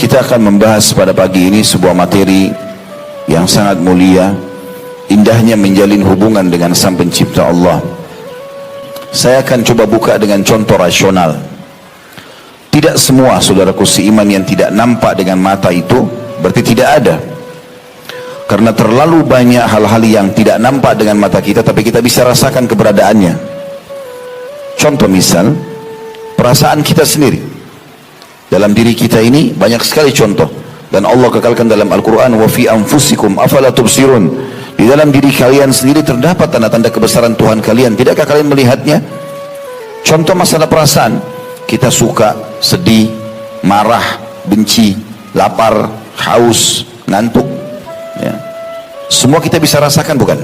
Kita akan membahas pada pagi ini sebuah materi yang sangat mulia, indahnya menjalin hubungan dengan Sang Pencipta Allah. Saya akan coba buka dengan contoh rasional. Tidak semua saudaraku seiman yang tidak nampak dengan mata itu berarti tidak ada. Karena terlalu banyak hal-hal yang tidak nampak dengan mata kita tapi kita bisa rasakan keberadaannya. Contoh misal, perasaan kita sendiri. Dalam diri kita ini banyak sekali contoh, dan Allah kekalkan dalam Al-Quran, wa fi anfusikum afala tubsirun. Di dalam diri kalian sendiri terdapat tanda-tanda kebesaran Tuhan kalian, tidakkah kalian melihatnya? Contoh masalah perasaan, kita suka, sedih, marah, benci, lapar, haus, ngantuk ya. Semua kita bisa rasakan, bukan?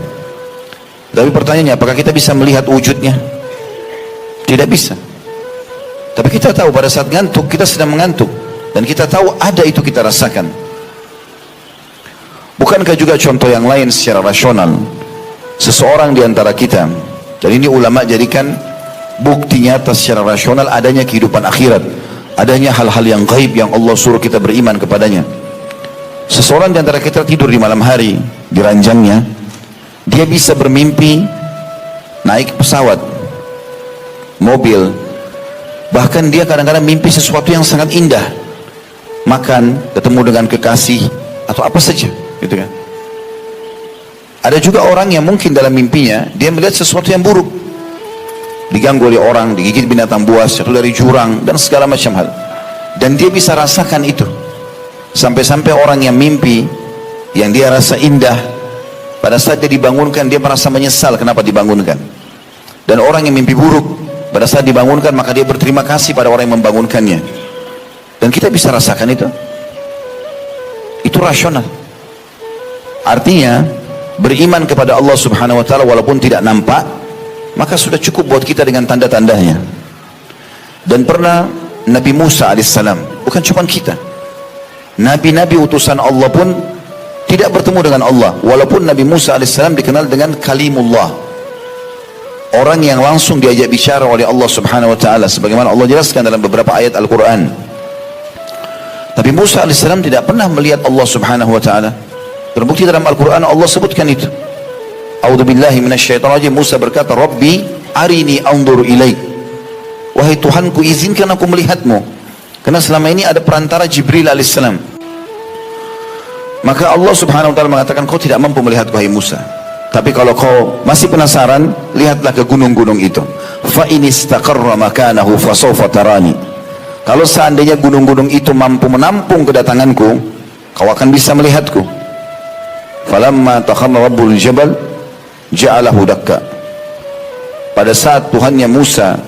Tapi pertanyaannya, apakah kita bisa melihat wujudnya? Tidak bisa. Tapi kita tahu pada saat ngantuk, kita sedang mengantuk. Dan kita tahu ada itu kita rasakan. Bukankah juga contoh yang lain secara rasional? Seseorang di antara kita, dan ini ulama jadikan bukti nyata secara rasional adanya kehidupan akhirat. Adanya hal-hal yang gaib yang Allah suruh kita beriman kepadanya. Seseorang di antara kita tidur di malam hari, di ranjangnya, dia bisa bermimpi naik pesawat, mobil, bahkan dia kadang-kadang mimpi sesuatu yang sangat indah, makan, ketemu dengan kekasih atau apa saja gitu kan. Ada juga orang yang mungkin dalam mimpinya dia melihat sesuatu yang buruk, diganggu oleh orang, digigit binatang buas, jatuh dari jurang dan segala macam hal, dan dia bisa rasakan itu. Sampai-sampai orang yang mimpi yang dia rasa indah, pada saat dia dibangunkan dia merasa menyesal kenapa dibangunkan. Dan orang yang mimpi buruk, pada saat dibangunkan maka dia berterima kasih pada orang yang membangunkannya. Dan kita bisa rasakan itu. Itu rasional. Artinya beriman kepada Allah subhanahu wa ta'ala walaupun tidak nampak, maka sudah cukup buat kita dengan tanda-tandanya. Dan pernah Nabi Musa alaihissalam, bukan cuma kita, Nabi-Nabi utusan Allah pun tidak bertemu dengan Allah. Walaupun Nabi Musa alaihissalam dikenal dengan Kalimullah, orang yang langsung diajak bicara oleh Allah subhanahu wa ta'ala, sebagaimana Allah jelaskan dalam beberapa ayat Al-Quran. Tapi Musa AS tidak pernah melihat Allah subhanahu wa ta'ala. Terbukti dalam Al-Quran Allah sebutkan itu. A'udzubillahi minasyaitonirrajim. Musa berkata, Rabbi arini anzur ilaik. Wahai Tuhanku, izinkan aku melihatmu. Karena selama ini ada perantara Jibril AS. Maka Allah subhanahu wa ta'ala mengatakan, kau tidak mampu melihat wahai Musa. Tapi kalau kau masih penasaran, lihatlah ke gunung-gunung itu. Fa in istaqarra makanahu fasawfa tarani. Kalau seandainya gunung-gunung itu mampu menampung kedatanganku, kau akan bisa melihatku. Falamma takhamma rabbul jabal ja'alahu dakka. Pada saat Tuhannya Musa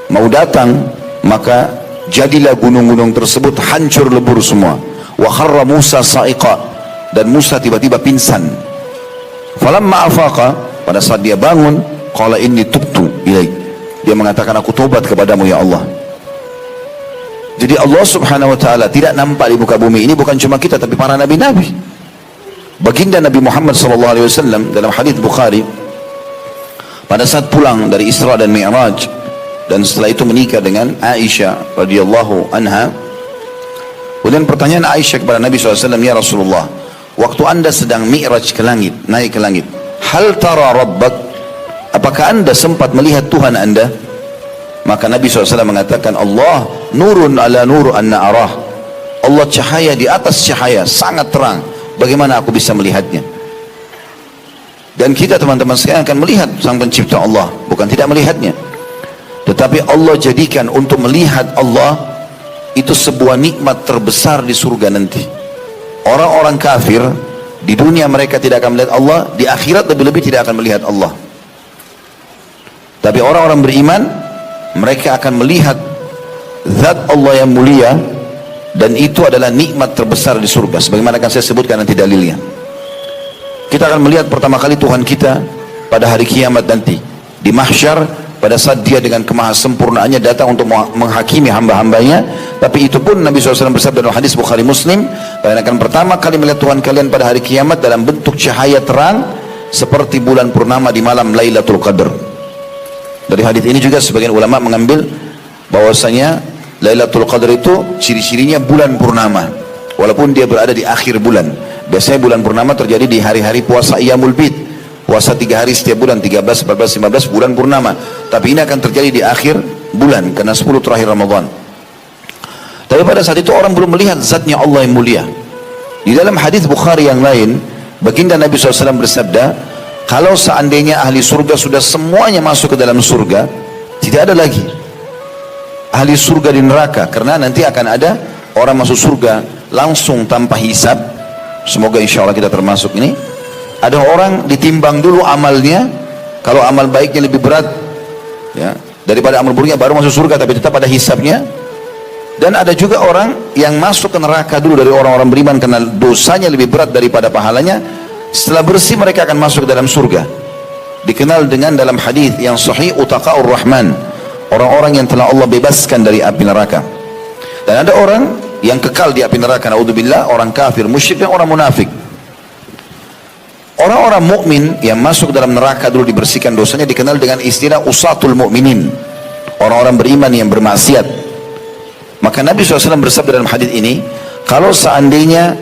mau datang, maka jadilah gunung-gunung tersebut hancur lebur semua. Wa kharra Musa sa'iqa, dan Musa tiba-tiba pingsan. Falamma afaqa, pada saat dia bangun, qala inni tubtu ilaik. Dia mengatakan, aku tobat kepadamu ya Allah. Jadi Allah subhanahu wa ta'ala tidak nampak di muka bumi ini bukan cuma kita tapi para nabi-nabi. Baginda Nabi Muhammad SAW dalam hadits Bukhari, pada saat pulang dari Isra dan Mi'raj dan setelah itu menikah dengan Aisyah radhiyallahu anha, kemudian pertanyaan Aisyah kepada Nabi SAW, ya Rasulullah, waktu anda sedang mi'raj ke langit, naik ke langit, hal tara rabbak, apakah anda sempat melihat Tuhan anda? Maka Nabi SAW mengatakan, Allah nurun ala nur anna arah. Allah cahaya di atas cahaya, sangat terang, bagaimana aku bisa melihatnya? Dan kita teman-teman sekalian akan melihat Sang Pencipta Allah, bukan tidak melihatnya, tetapi Allah jadikan untuk melihat Allah itu sebuah nikmat terbesar di surga nanti. Orang-orang kafir di dunia mereka tidak akan melihat Allah, di akhirat lebih-lebih tidak akan melihat Allah. Tapi orang-orang beriman, mereka akan melihat zat Allah yang mulia, dan itu adalah nikmat terbesar di surga, sebagaimana akan saya sebutkan nanti dalilnya. Kita akan melihat pertama kali Tuhan kita pada hari kiamat nanti di mahsyar, pada saat dia dengan kemahasempurnaannya datang untuk menghakimi hamba-hambanya. Tapi itu pun Nabi SAW bersabda dalam hadis Bukhari Muslim, kalian akan pertama kali melihat Tuhan kalian pada hari kiamat dalam bentuk cahaya terang seperti bulan purnama di malam Lailatul Qadar. Dari hadis ini juga sebagian ulama mengambil bahwasanya Lailatul Qadar itu ciri-cirinya bulan purnama, walaupun dia berada di akhir bulan. Biasanya bulan purnama terjadi di hari-hari puasa Iyamul Bid, puasa 3 hari setiap bulan, 13, 14, 15 bulan purnama. Tapi ini akan terjadi di akhir bulan karena 10 terakhir Ramadan. Tapi pada saat itu orang belum melihat zatnya Allah yang mulia. Di dalam hadis Bukhari yang lain, baginda Nabi SAW bersabda, kalau seandainya ahli surga sudah semuanya masuk ke dalam surga, tidak ada lagi ahli surga di neraka, karena nanti akan ada orang masuk surga langsung tanpa hisab. Semoga insya Allah kita termasuk ini. Ada orang ditimbang dulu amalnya, kalau amal baiknya lebih berat ya, daripada amal buruknya, baru masuk surga, tapi tetap ada hisabnya. Dan ada juga orang yang masuk ke neraka dulu dari orang-orang beriman karena dosanya lebih berat daripada pahalanya. Setelah bersih mereka akan masuk ke dalam surga. Dikenal dengan dalam hadis yang sahih, utaqaur rahman, orang-orang yang telah Allah bebaskan dari api neraka. Dan ada orang yang kekal di api neraka, naudzubillah, orang kafir, musyrik, dan orang munafik. Orang-orang mukmin yang masuk dalam neraka dulu dibersihkan dosanya dikenal dengan istilah usatul mukminin, orang-orang beriman yang bermaksiat. Maka Nabi SAW bersabda dalam hadis ini, kalau seandainya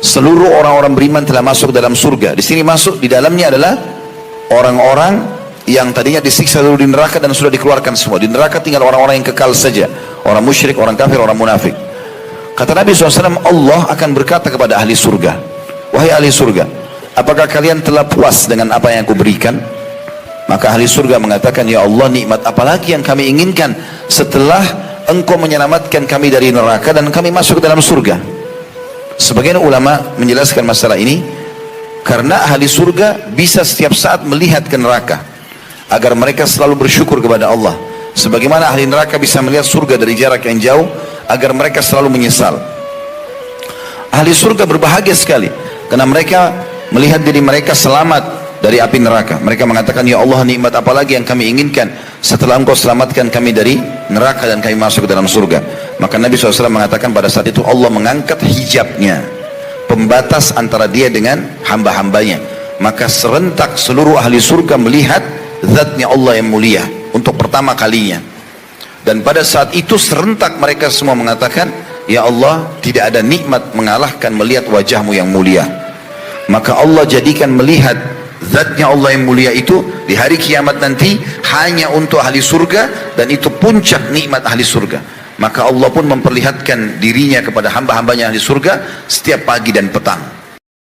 seluruh orang-orang beriman telah masuk dalam surga, di sini masuk di dalamnya adalah orang-orang yang tadinya disiksa dulu di neraka dan sudah dikeluarkan semua. Di neraka tinggal orang-orang yang kekal saja, orang musyrik, orang kafir, orang munafik. Kata Nabi SAW, Allah akan berkata kepada ahli surga, wahai ahli surga, apakah kalian telah puas dengan apa yang aku berikan? Maka ahli surga mengatakan, ya Allah, nikmat apalagi yang kami inginkan setelah Engkau menyelamatkan kami dari neraka dan kami masuk ke dalam surga. Sebagian ulama menjelaskan masalah ini karena ahli surga bisa setiap saat melihat ke neraka agar mereka selalu bersyukur kepada Allah, sebagaimana ahli neraka bisa melihat surga dari jarak yang jauh agar mereka selalu menyesal. Ahli surga berbahagia sekali karena mereka melihat diri mereka selamat dari api neraka. Mereka mengatakan, ya Allah, nikmat apa lagi yang kami inginkan setelah Engkau selamatkan kami dari neraka dan kami masuk ke dalam surga. Maka Nabi SAW mengatakan pada saat itu Allah mengangkat hijabnya, pembatas antara dia dengan hamba-hambanya. Maka serentak seluruh ahli surga melihat zatnya Allah yang mulia untuk pertama kalinya. Dan pada saat itu serentak mereka semua mengatakan, ya Allah, tidak ada nikmat mengalahkan melihat wajahmu yang mulia. Maka Allah jadikan melihat zatnya Allah yang mulia itu di hari kiamat nanti hanya untuk ahli surga, dan itu puncak nikmat ahli surga. Maka Allah pun memperlihatkan dirinya kepada hamba-hambanya ahli surga setiap pagi dan petang.